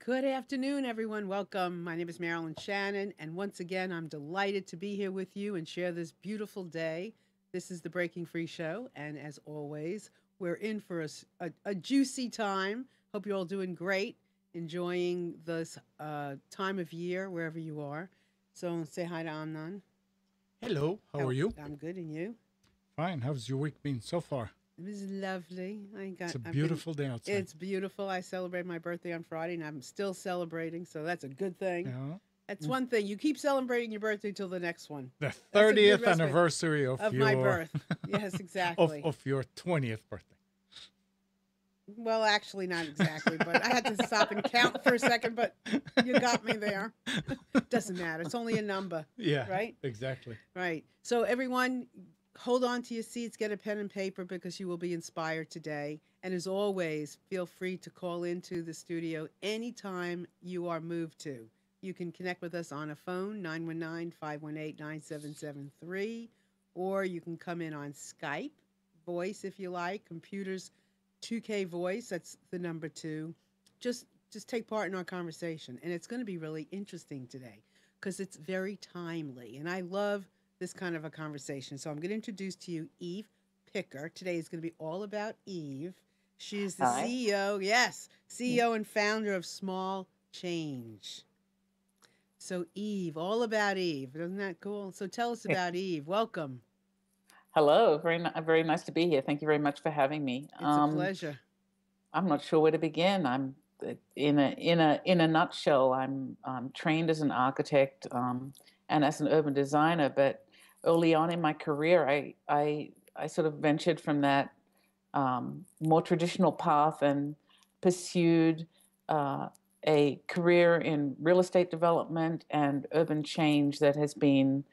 Good afternoon, everyone. Welcome. My name is Marilyn Shannon, and once again, I'm delighted to be here with you and share this beautiful day. This is the Breaking Free Show, and as always, we're in for a juicy time. Hope you're all doing great, enjoying this time of year wherever you are. So say hi to Amnon. Hello, how are How you? I'm good, and you? Fine. How's your week been so far? It was lovely. It's a I've been. beautiful day outside. It's beautiful. I celebrated my birthday on Friday, and I'm still celebrating, so that's a good thing. Yeah. That's Mm. one thing. You keep celebrating your birthday till the next one. The That's a good 30th rest anniversary of of my your birth. Yes, of exactly. of your 20th birthday. Well, actually, not exactly, but I had to stop and count for a second, but you got me there. Doesn't matter. It's only a number, Yeah, right? exactly. Right. So, everyone, hold on to your seats, get a pen and paper because you will be inspired today. And as always, feel free to call into the studio anytime you are moved to. You can connect with us on a phone, 919-518-9773, or you can come in on Skype, voice if you like, computers 2K voice, that's the number 2. Just take part in our conversation and it's going to be really interesting today because it's very timely and I love this kind of a conversation. So I'm going to introduce to you Eve Picker. Today is going to be all about Eve. She is the Hi. CEO, yes, CEO and founder of Small Change. So Eve, all about Eve. Isn't that cool? So tell us about Eve. Welcome. Hello. Very nice to be here. Thank you very much for having me. It's a pleasure. I'm not sure where to begin. I'm in a nutshell. I'm trained as an architect and as an urban designer. But early on in my career, I sort of ventured from that more traditional path and pursued uh, a career in real estate development and urban change that has been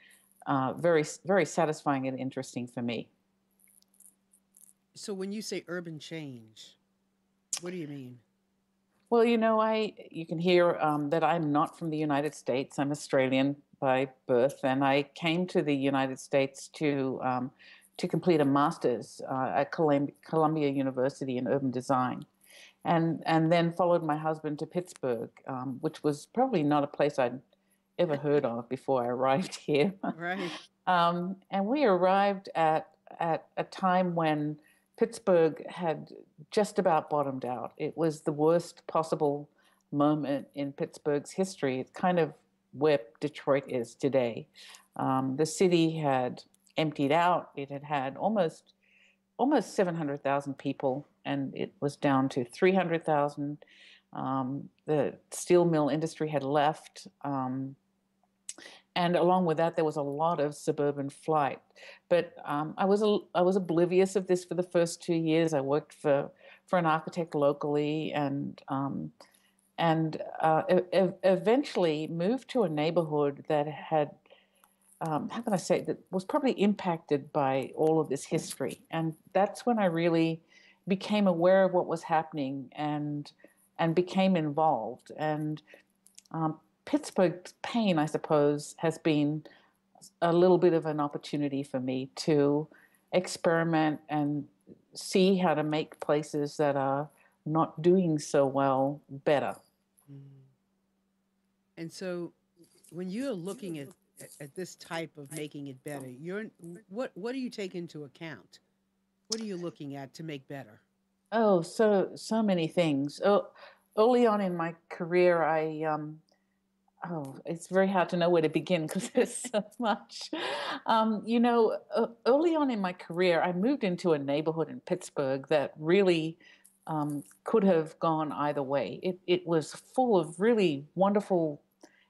very satisfying and interesting for me. So when you say urban change, what do you mean? Well, you can hear that I'm not from the United States. I'm Australian by birth, and I came to the United States to complete a master's at Columbia University in urban design, and then followed my husband to Pittsburgh, which was probably not a place I'd ever heard of before I arrived here. Right. And we arrived at a time when Pittsburgh had just about bottomed out. It was the worst possible moment in Pittsburgh's history. It's kind of where Detroit is today. The city had emptied out. It had had almost 700,000 people, and it was down to 300,000. The steel mill industry had left. And along with that, there was a lot of suburban flight. But I was oblivious of this for the first 2 years. I worked for an architect locally, and eventually moved to a neighborhood that had, how can I say, that was probably impacted by all of this history. And that's when I really became aware of what was happening and became involved. And um, Pittsburgh's pain, I suppose, has been a little bit of an opportunity for me to experiment and see how to make places that are not doing so well better. Mm. And so when you're looking at this type of making it better, what do you take into account? What are you looking at to make better? Oh, so many things. Early on in my career, it's very hard to know where to begin because there's so much. Early on in my career, I moved into a neighborhood in Pittsburgh that really could have gone either way. It was full of really wonderful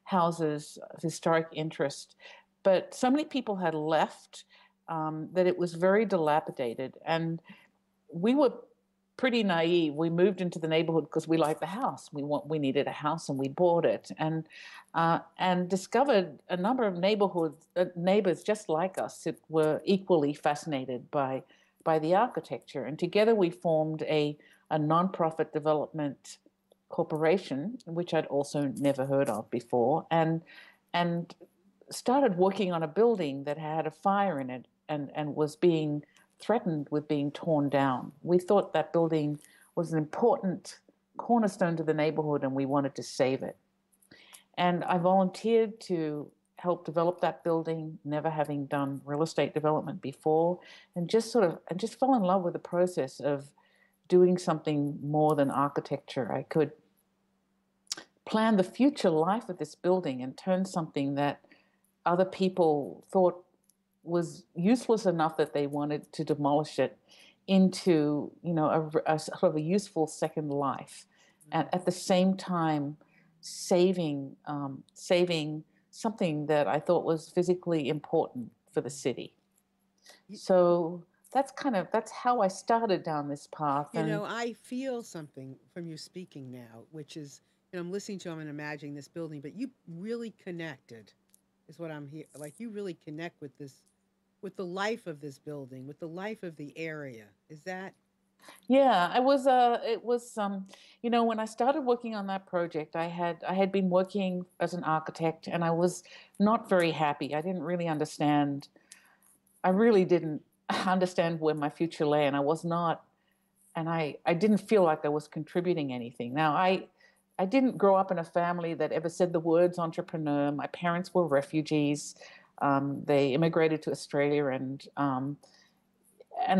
houses of historic interest, but so many people had left that it was very dilapidated. And we were pretty naive. We moved into the neighborhood because we liked the house. We needed a house and we bought it, and discovered a number of neighbors just like us that were equally fascinated by the architecture. And together we formed a nonprofit development corporation, which I'd also never heard of before, and started working on a building that had a fire in it and was being threatened with being torn down. We thought that building was an important cornerstone to the neighborhood, and we wanted to save it. And I volunteered to help develop that building, never having done real estate development before, and just fell in love with the process of doing something more than architecture. I could plan the future life of this building and turn something that other people thought was useless enough that they wanted to demolish it into, a sort of a useful second life, and at the same time saving something that I thought was physically important for the city. So that's how I started down this path. And I feel something from you speaking now, which is, I'm listening to, I'm imagining this building, but you really connected, is what I'm here. Like you really connect with this, with the life of this building, with the life of the area. Is that? yeah, it was when I started working on that project, I had been working as an architect, and I was not very happy. I didn't really understand. I really didn't understand where my future lay, and I was not, and I didn't feel like I was contributing anything. Now, I didn't grow up in a family that ever said the words entrepreneur. My parents were refugees. They immigrated to Australia, and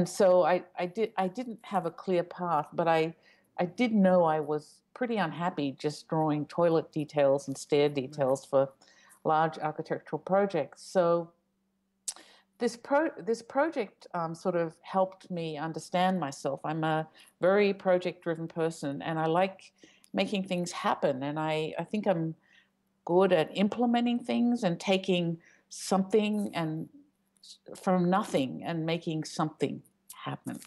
so I didn't have a clear path, but I did know I was pretty unhappy just drawing toilet details and stair Right. details for large architectural projects. So this project sort of helped me understand myself. I'm a very project driven person, and I like making things happen. And I think I'm good at implementing things and taking something and from nothing and making something happen.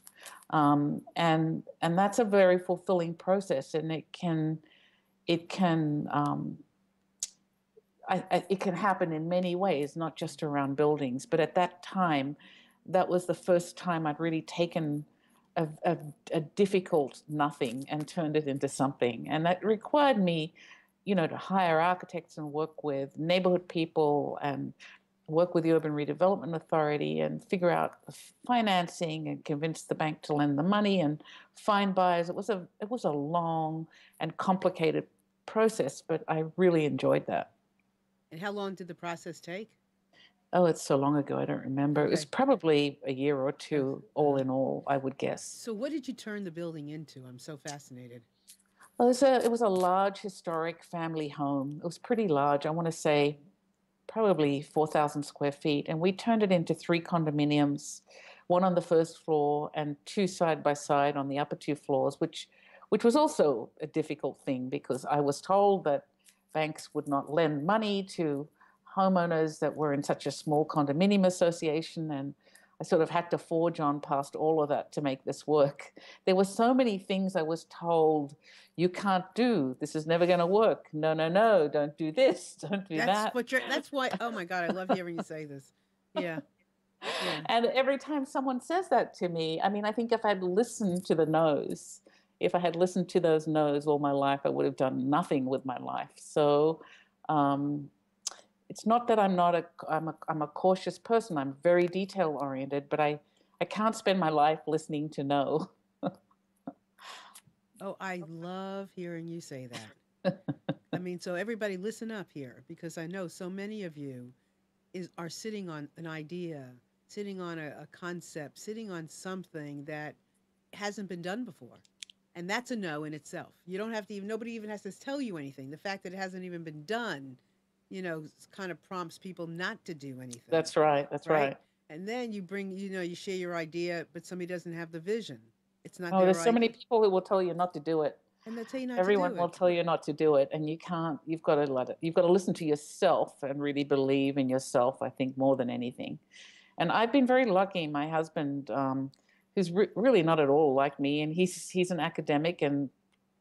And that's a very fulfilling process, and it can it can happen in many ways, not just around buildings. But at that time, that was the first time I'd really taken a difficult nothing and turned it into something. And that required me, to hire architects and work with neighborhood people and work with the Urban Redevelopment Authority and figure out financing and convince the bank to lend the money and find buyers. It was a long and complicated process, but I really enjoyed that. And how long did the process take? Oh, it's so long ago, I don't remember. It was Okay. probably a year or two, all Uh-huh. in all, I would guess. So, what did you turn the building into? I'm so fascinated. Well, it was a large historic family home. It was pretty large. I want to say probably 4,000 square feet. And we turned it into three condominiums, one on the first floor and two side by side on the upper two floors, which was also a difficult thing because I was told that banks would not lend money to homeowners that were in such a small condominium association. And I sort of had to forge on past all of that to make this work. There were so many things I was told you can't do. This is never going to work. No, no, no. Don't do this. Don't do That's that. what you're. That's why. Oh my God, I love hearing you say this. Yeah, yeah. And every time someone says that to me, I mean, I think if I'd listened to the no's, if I had listened to those no's all my life, I would have done nothing with my life. So um, it's not that I'm a cautious person. I'm very detail oriented, but I can't spend my life listening to no. Oh, I love hearing you say that. I mean, so everybody listen up here because I know so many of you are sitting on an idea, sitting on a concept, sitting on something that hasn't been done before. And that's a no in itself. You don't have to even, nobody even has to tell you anything. The fact that it hasn't even been done, kind of prompts people not to do anything, That's right. That's right? right. And then you bring, you share your idea, but somebody doesn't have the vision. It's not Oh, their there's so idea. many people who will tell you not to do it. And they'll tell you not to Everyone do will it. tell you not to do it, and you can't. You've got to let it. You've got to listen to yourself and really believe in yourself. I think more than anything. And I've been very lucky. My husband, who's really not at all like me, and he's an academic and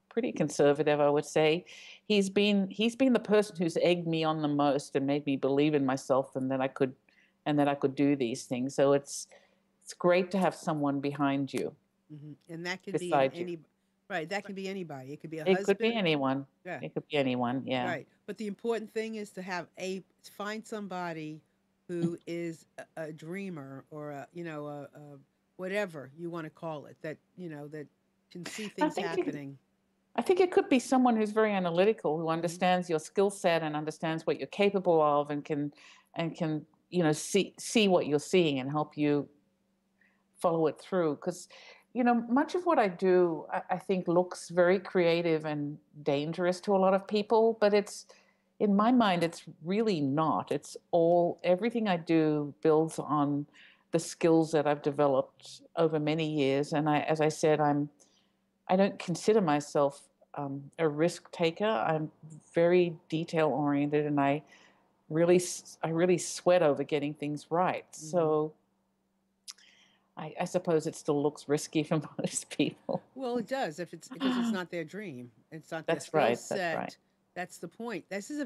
pretty conservative, I would say. He's been the person who's egged me on the most and made me believe in myself and that I could do these things. So it's great to have someone behind you, And that could be in beside you. any, right? That can be anybody. It could be a It could be husband. anyone. Yeah, It could be anyone. Yeah. right. But the important thing is to find somebody who is a dreamer or a whatever you want to call it that that can see I things think happening. I think it could be someone who's very analytical, who Hmm. understands your skill set and understands what you're capable of, and can see what you're seeing and help you follow it through. Because much of what I do, I think, looks very creative and dangerous to a lot of people, but it's in my mind, it's really not. It's all everything I do builds on the skills that I've developed over many years. And as I said, I don't consider myself a risk taker. I'm very detail oriented, and I really sweat over getting things right. Hmm. So I suppose it still looks risky for most people. Well, it does if it's because it's not their dream. It's not their That's skill right. That's right. set. That's the point. This is a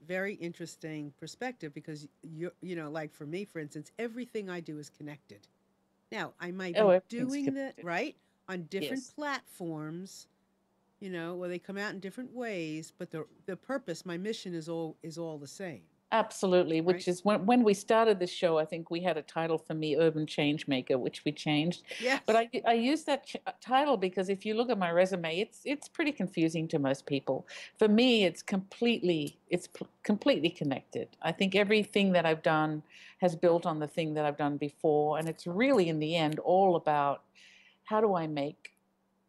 very interesting perspective because like for me, for instance, everything I do is connected. Now, I might Oh, be everything's doing that connected. right on different Yes. platforms, where they come out in different ways, but the purpose, my mission is all the same, Absolutely, right? which is when we started this show, I think we had a title for me, Urban Change Maker, which we changed. But Yes. I used that title because if you look at my resume, it's pretty confusing to most people. For me, it's completely connected. I think everything that I've done has built on the thing that I've done before, and it's really in the end all about how do I make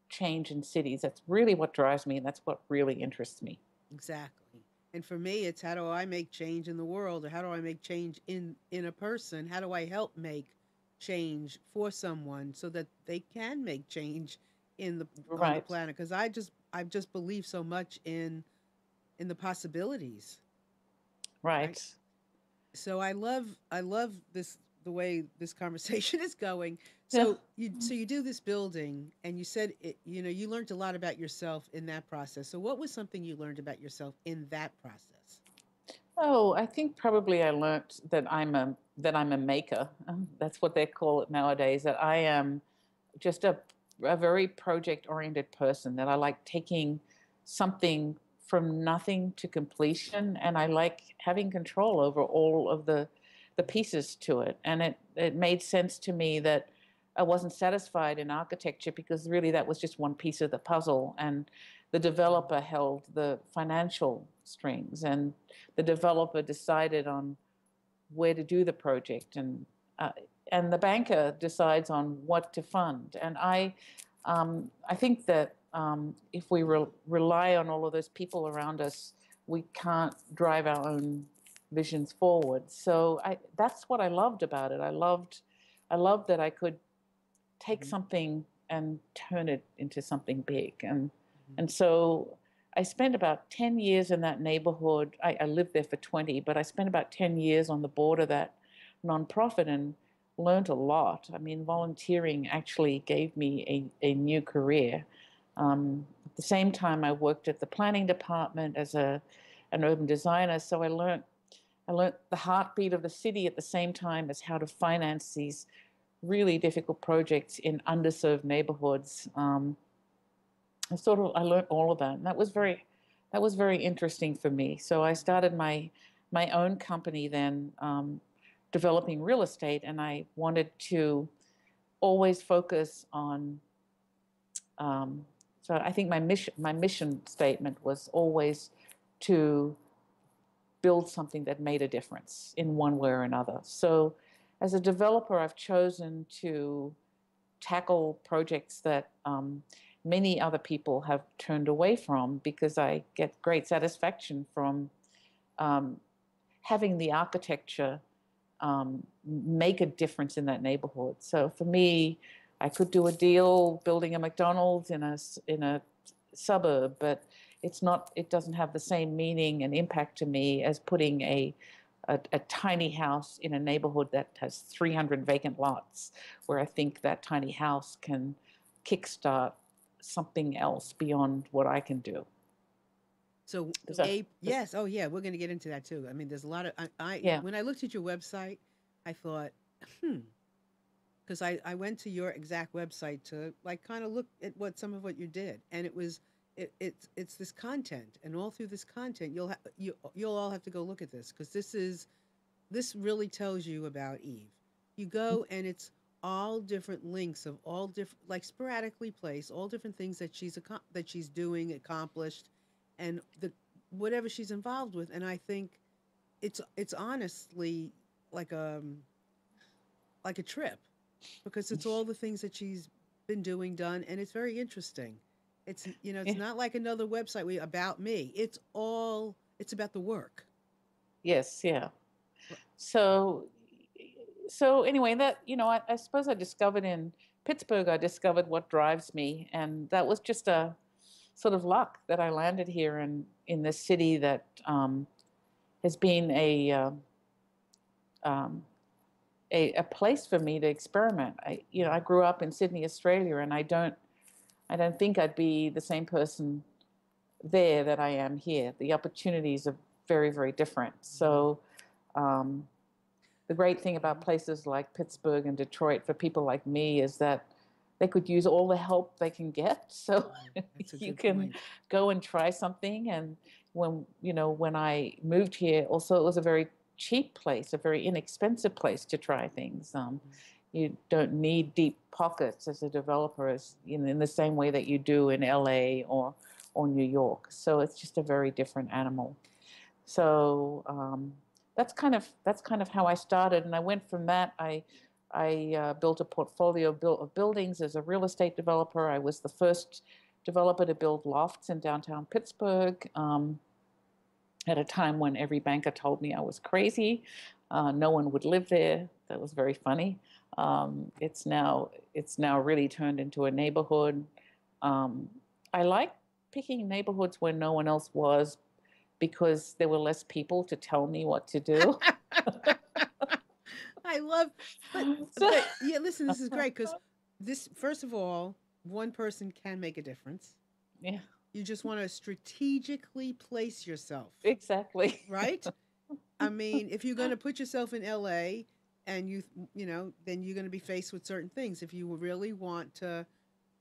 change in cities. That's really what drives me, and that's what really interests me. Exactly. And for me, it's how do I make change in the world, or how do I make change in a person? How do I help make change for someone so that they can make change in the on the Right, planet? Because I just believe so much in the possibilities, right? right. So I love this the way this conversation is going. Yeah. So you do this building, and you said you learned a lot about yourself in that process. So what was something you learned about yourself in that process? Oh, I think probably I learnt that I'm a maker. That's what they call it nowadays. That I am just a very project oriented person. That I like taking something from nothing to completion, and I like having control over all of the pieces to it. And it made sense to me that I wasn't satisfied in architecture because really that was just one piece of the puzzle, and the developer held the financial strings, and the developer decided on where to do the project, uh, and the banker decides on what to fund. And I think that if we rely on all of those people around us, we can't drive our own visions forward. So that's what I loved about it. I loved that I could take Mm-hmm. something and turn it into something big. And Hmm. and so I spent about 10 years in that neighborhood. I lived there for 20, but I spent about 10 years on the board of that nonprofit and learned a lot. I mean, volunteering actually gave me a new career. At the same time, I worked at the planning department as an urban designer, so I learned the heartbeat of the city at the same time as how to finance these really difficult projects in underserved neighborhoods. I learned all of that, and that was very interesting for me. So I started my own company then, developing real estate, and I wanted to always focus on. Um, so I think my mission statement was always to build something that made a difference in one way or another. So as a developer, I've chosen to tackle projects that many other people have turned away from because I get great satisfaction from um, having the architecture make a difference in that neighborhood. So for me, I could do a deal building a McDonald's in a suburb, but it's not. It doesn't have the same meaning and impact to me as putting a tiny house in a neighborhood that has 300 vacant lots, where I think that tiny house can kickstart something else beyond what I can do. So Does that? yes, oh yeah, we're going to get into that too. I mean, there's a lot of I Yeah. when I looked at your website, I thought, hmm, because I went to your exact website to like kind of look at some of what you did, and it's this content, and all through this content, you'll all have to go look at this because this really tells you about Eve. You go, and it's all different links of all different, like sporadically placed, all different things that that she's doing, accomplished, and the whatever she's involved with. And I think it's honestly like a like a trip because it's all the things that she's been doing, done, and it's very interesting. It's it's Yeah. not like another website we about me. It's about the work. Yes, yeah. So, so anyway, that I suppose I discovered in Pittsburgh. I discovered what drives me, and that was just a sort of luck that I landed here in this city that has been um, a place for me to experiment. I grew up in Sydney, Australia, and I don't think I'd be the same person there that I am here. The opportunities are very, very different. So. Um, the great thing about places like Pittsburgh and Detroit for people like me is that they could use all the help they can get. So That's a you good can point. go and try something. And when I moved here, also it was a very cheap place, a very inexpensive place to try things. You don't need deep pockets as a developer, as in the same way that you do in LA or New York. So it's just a very different animal. So that's kind of how I started, and I went from that. I built a portfolio of buildings as a real estate developer. I was the first developer to build lofts in downtown Pittsburgh. At a time when every banker told me I was crazy, no one would live there. That was very funny. It's now really turned into a neighborhood. Um, I like picking neighborhoods where no one else was because there were less people to tell me what to do. I love, but So, yeah, listen, this is great because this first of all, one person can make a difference. yeah, You just want to strategically place yourself, exactly. right? I mean, if you're going to put yourself in LA and then you're going to be faced with certain things. If you really want to,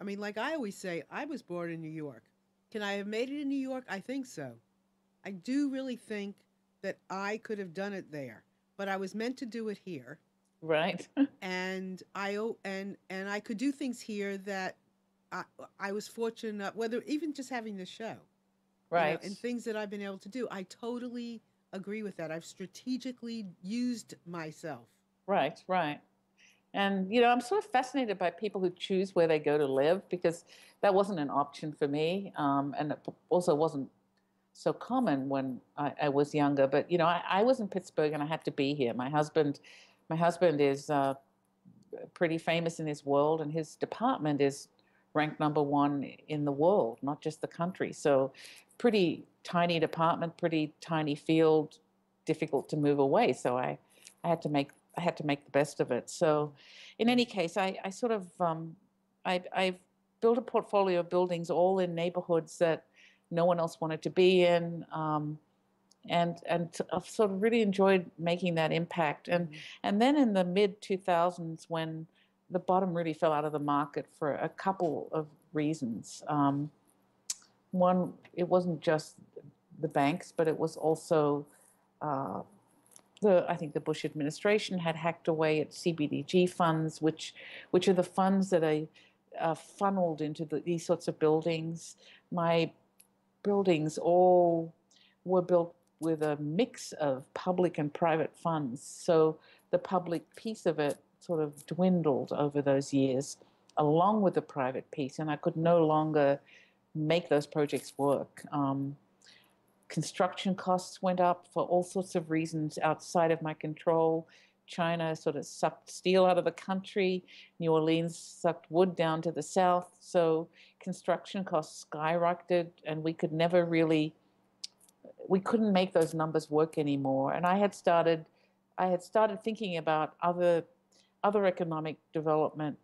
I mean, like I always say, I was born in New York. Can I have made it in New York? I think so. I do really think that I could have done it there, but I was meant to do it here, Right, and and I could do things here that I, I was fortunate enough, whether even just having the show, right, and things that I've been able to do. I totally agree with that. I've strategically used myself. right. And I'm sort of fascinated by people who choose where they go to live because that wasn't an option for me, and it also wasn't so common when I was younger. But I was in Pittsburgh and I had to be here. My husband is pretty famous in his world, and his department is ranked number one in the world, not just the country. So, pretty tiny department, pretty tiny field, difficult to move away. So I had to make I had to make the best of it. So, in any case, I sort of I've built a portfolio of buildings all in neighborhoods that no one else wanted to be in. And I've sort of really enjoyed making that impact. And Mhm. and then in the mid 2000s, when the bottom really fell out of the market for a couple of reasons. One, it wasn't just the banks, but it was also uh, I think the Bush administration had hacked away at CBDG funds, which are the funds that are funneled into these sorts of buildings. My buildings all were built with a mix of public and private funds. So the public piece of it sort of dwindled over those years, along with the private piece, and I could no longer make those projects work. Construction costs went up for all sorts of reasons outside of my control. China sort of sucked steel out of the country. New Orleans sucked wood down to the south. So construction costs skyrocketed, and we couldn't make those numbers work anymore. And I had started thinking about other economic development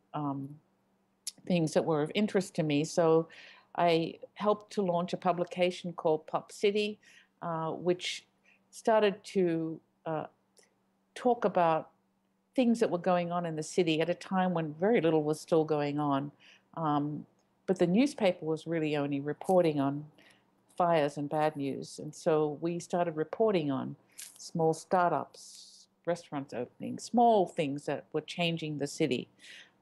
things that were of interest to me. So I helped to launch a publication called Pop City, which started to talk about things that were going on in the city at a time when very little was still going on. Um, but the newspaper was really only reporting on fires and bad news. And so we started reporting on small startups, restaurants opening, small things that were changing the city.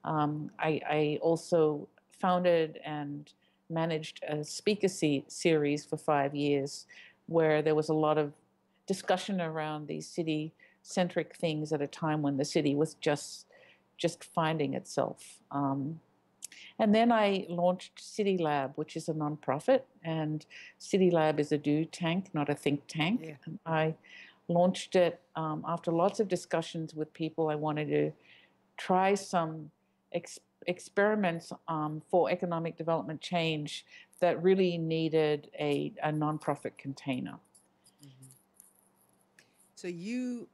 I also founded and managed a speaker series for 5 years where there was a lot of discussion around these city centric things at a time when the city was just finding itself. And then I launched City Lab, which is a nonprofit, and City Lab is a do tank, not a think tank. Yeah. And I launched it after lots of discussions with people. I wanted to try some experiments for economic development change that really needed a nonprofit container. Mhm. So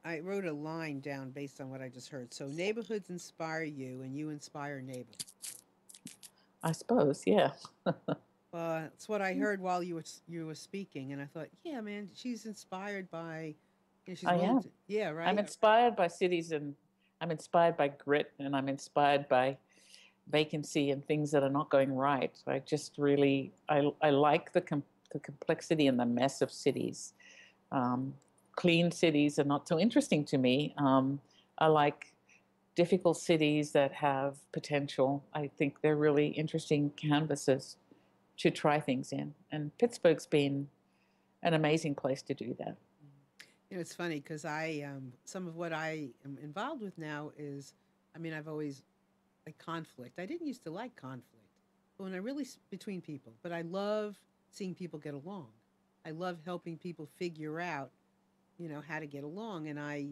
I wrote a line down based on what I just heard. So neighborhoods inspire you, and you inspire neighborhoods. I suppose, yeah. That's what I heard while you were speaking, and I thought, yeah, man, she's inspired by, she's I willing am. to, yeah, I'm right, inspired by cities, and I'm inspired by grit, and I'm inspired by vacancy and things that are not going right. I just really, I like the complexity and the mess of cities. Um, Clean cities are not so interesting to me. I like difficult cities that have potential. I think they're really interesting canvases to try things in. And Pittsburgh's been an amazing place to do that. It's funny because some of what I am involved with now is, I mean, I've always like conflict. I didn't used to like conflict, but when I really between people, but I love seeing people get along. I love helping people figure out, how to get along, and I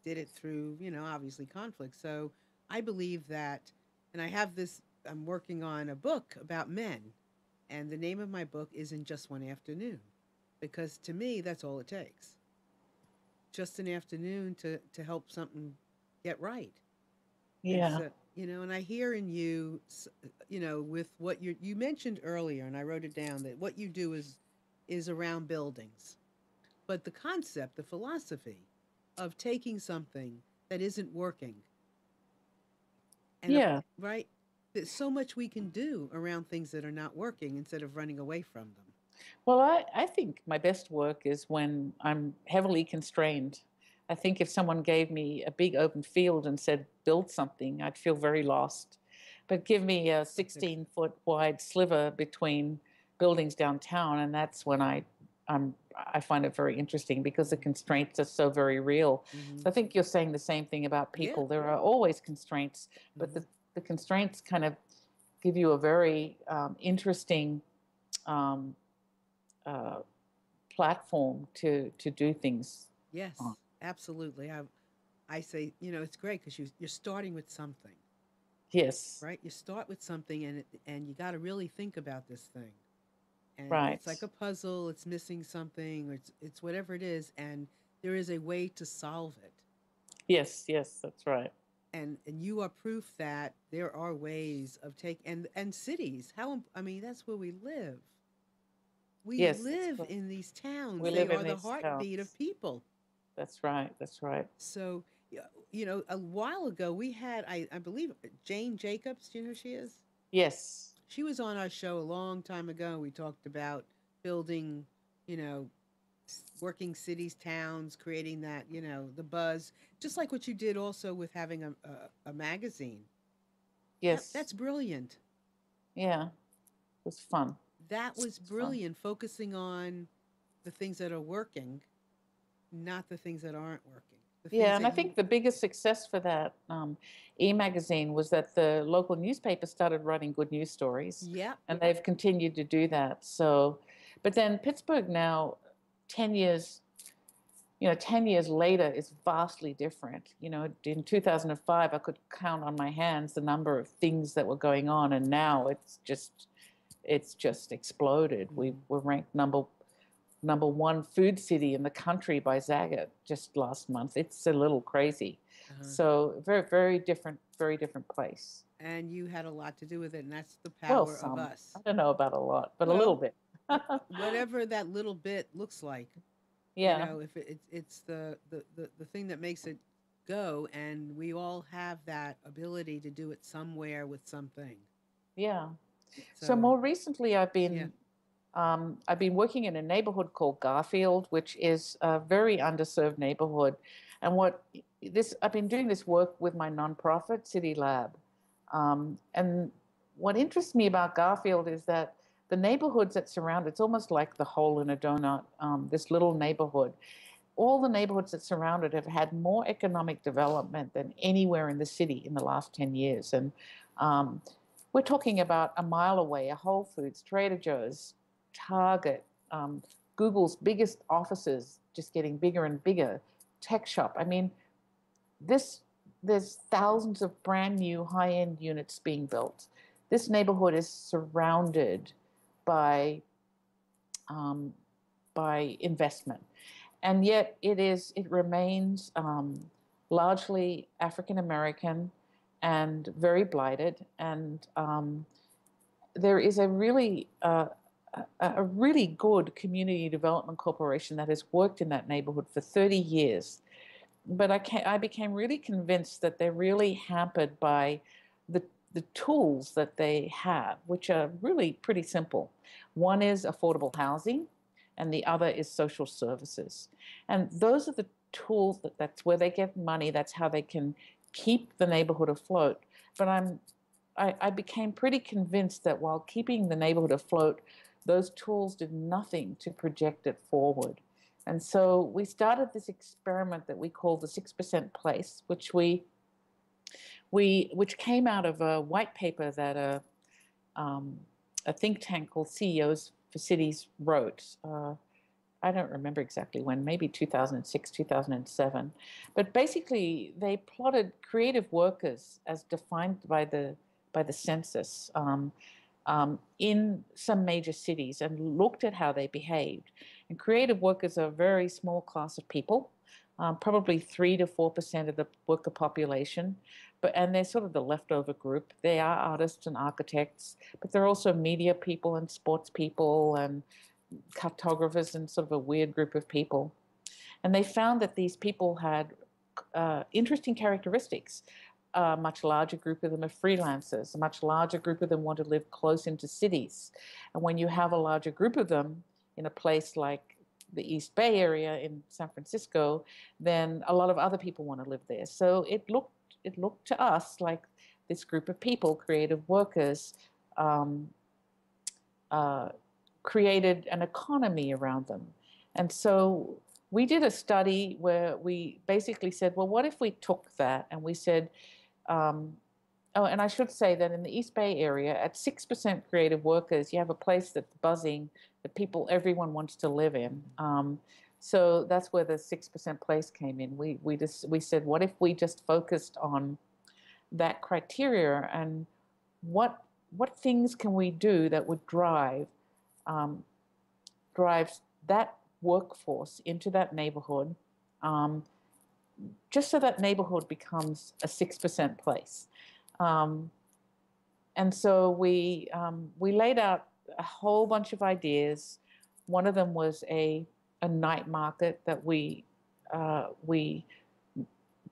did it through, obviously conflict. So I believe that, and I have this. I'm working on a book about men, and the name of my book is In Just One Afternoon, because to me that's all it takes. Just an afternoon to help something get right. And Yeah. so, and I hear in you, with what you mentioned earlier, and I wrote it down that what you do is around buildings, but the concept, the philosophy of taking something that isn't working and Yeah. right, there's so much we can do around things that are not working instead of running away from them. Well, I think my best work is when I'm heavily constrained. I think if someone gave me a big open field and said, build something, I'd feel very lost. But give me a That's ex- 16-foot wide sliver between buildings downtown, and that's when I find it very interesting because the constraints are so very real. mm-hmm. So I think you're saying the same thing about Yeah. people. There are always constraints, but Mm-hmm. the constraints kind of give you a very interesting um, uh, platform to do things on. Yes, absolutely. I say, it's great because you're starting with something, Yes, right? You start with something, and you got to really think about this thing. And it's right. like a puzzle. It's missing something, or it's whatever it is, and there is a way to solve it. Yes, yes, that's right. And you are proof that there are ways of take and cities. I mean, that's where we live. We Yes, that's live right. in these We towns. They live are in the these heartbeat of towns. people. That's right. That's right. So, a while ago we had, I believe, Jane Jacobs. Do you know who she is? Yes. She was on our show a long time ago. We talked about building, you know, working cities, towns, creating that, the buzz, just like what you did also with having a magazine. Yes. That's brilliant. Yeah. It was fun. That was It's fun. brilliant, focusing on the things that are working, not the things that aren't working. The things Yeah, and that I you, think the biggest success for that e-magazine was that the local newspaper started running good news stories, yep, and they've continued to do that. So, but then Pittsburgh now, 10 years 10 years later is vastly different. In 2005, I could count on my hands the number of things that were going on, and now it's just exploded. We mm-hmm. were ranked number one food city in the country by Zagat just last month. It's a little crazy. Uh-huh. So very different place. And you had a lot to do with it, and that's the Well, power of some, us. I don't know about a lot, but a little Well, bit. whatever that little bit looks like, Yeah, if it's the thing that makes it go, and we all have that ability to do it somewhere with something. yeah. So So more recently, yeah, I've been working in a neighborhood called Garfield, which is a very underserved neighborhood. And I've been doing this work with my nonprofit, City Lab. And what interests me about Garfield is that the neighborhoods that surround it's almost like the hole in a donut, this little neighborhood. All the neighborhoods that surround it have had more economic development than anywhere in the city in the last 10 years. And we're talking about a mile away, a Whole Foods, Trader Joe's, Target, Google's biggest offices just getting bigger and bigger, tech shop. I mean, there's thousands of brand new high-end units being built. This neighborhood is surrounded by investment, and yet it remains largely African American and very blighted. And there is a really good community development corporation that has worked in that neighborhood for 30 years. But I became really convinced that they're really hampered by the tools that they have, which are really pretty simple. One is affordable housing, and the other is social services. And those are the tools that's where they get money. That's how they can keep the neighborhood afloat. But I became pretty convinced that while keeping the neighborhood afloat, those tools did nothing to project it forward. And so we started this experiment that we call the 6% Place, which came out of a white paper that a think tank called CEOs for Cities wrote. I don't remember exactly when, maybe 2006, 2007. But basically, they plotted creative workers as defined by the census in some major cities and looked at how they behaved. And creative workers are a very small class of people, probably 3 to 4% of the worker population, and they're sort of the leftover group. They are artists and architects, but they're also media people and sports people and cartographers and sort of a weird group of people. And they found that these people had interesting characteristics. A much larger group of them are freelancers. A much larger group of them want to live close into cities. And when you have a larger group of them in a place like the East Bay area in San Francisco, then a lot of other people want to live there. So it looked to us like this group of people, creative workers, created an economy around them. And so we did a study where we basically said, well, what if we took that and we said, and I should say that in the East Bay area, at 6% creative workers, you have a place that's buzzing, that everyone wants to live in. So that's where the 6% Place came in. We said, what if we just focused on that criteria, and what things can we do that would drive that workforce into that neighborhood, just so that neighborhood becomes a 6% place. And so we laid out a whole bunch of ideas. One of them was a night market that we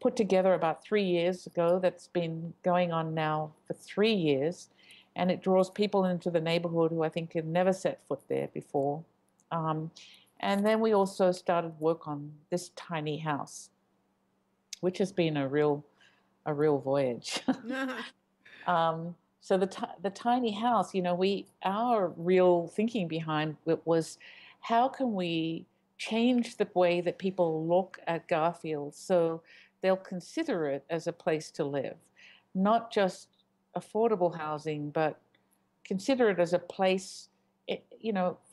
put together about 3 years ago, that's been going on now for 3 years. And it draws people into the neighborhood who I think had never set foot there before. And then we also started work on this tiny house, which has been a real voyage. So the tiny house, our real thinking behind it was, how can we change the way that people look at Garfield so they'll consider it as a place to live, not just affordable housing, but consider it as a place,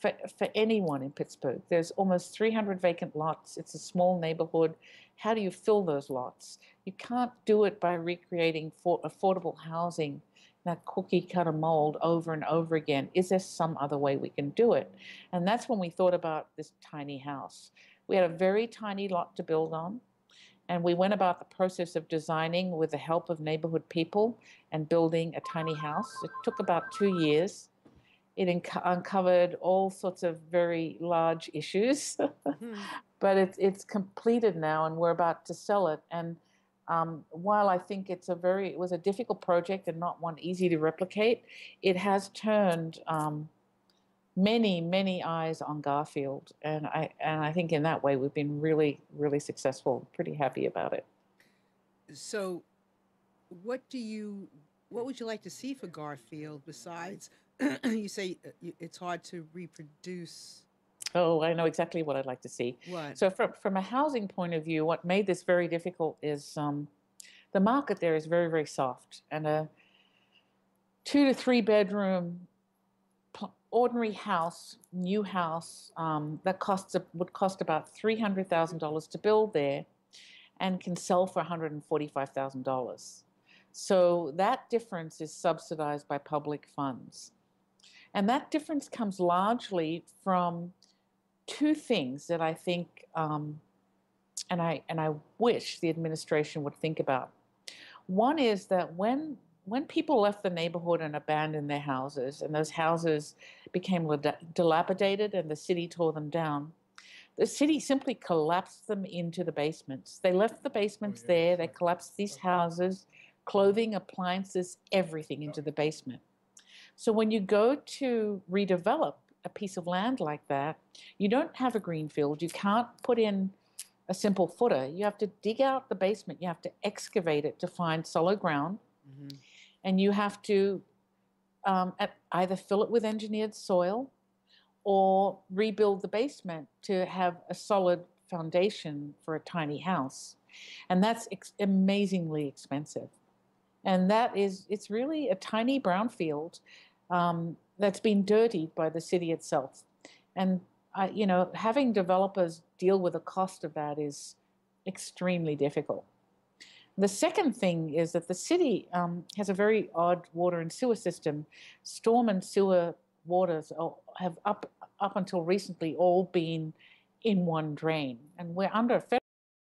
for anyone in Pittsburgh. There's almost 300 vacant lots. It's a small neighborhood. How do you fill those lots? You can't do it by recreating affordable housing, that cookie cutter mold over and over again. Is there some other way we can do it? And that's when we thought about this tiny house. We had a very tiny lot to build on, and we went about the process of designing with the help of neighborhood people and building a tiny house. It took about 2 years. It uncovered all sorts of very large issues, but it's completed now, and we're about to sell it. And while I think it was a difficult project and not one easy to replicate, it has turned many eyes on Garfield, and I think in that way we've been really successful. Pretty happy about it. So, what do you, what would you like to see for Garfield besides? You say it's hard to reproduce. Oh, I know exactly what I'd like to see. What? So from a housing point of view, what made this very difficult is the market there is very soft, and a 2 to 3 bedroom ordinary house, new house, that would cost about $300,000 to build there, and can sell for $145,000. So that difference is subsidized by public funds, and that difference comes largely from two things that I think, and I wish the administration would think about. One is that when people left the neighborhood and abandoned their houses, and those houses became dilapidated and the city tore them down, the city simply collapsed them into the basements. They left the basements there, they collapsed these houses, clothing, appliances, everything into the basement. So when you go to redevelop a piece of land like that, you don't have a green field. You can't put in a simple footer. You have to dig out the basement. You have to excavate it to find solid ground. Mm-hmm. And you have to either fill it with engineered soil or rebuild the basement to have a solid foundation for a tiny house. And that's amazingly expensive. And it's really a tiny brownfield that's been dirtied by the city itself. And having developers deal with the cost of that is extremely difficult. The second thing is that the city has a very odd water and sewer system. Storm and sewer waters have up until recently all been in one drain, and we're under a federal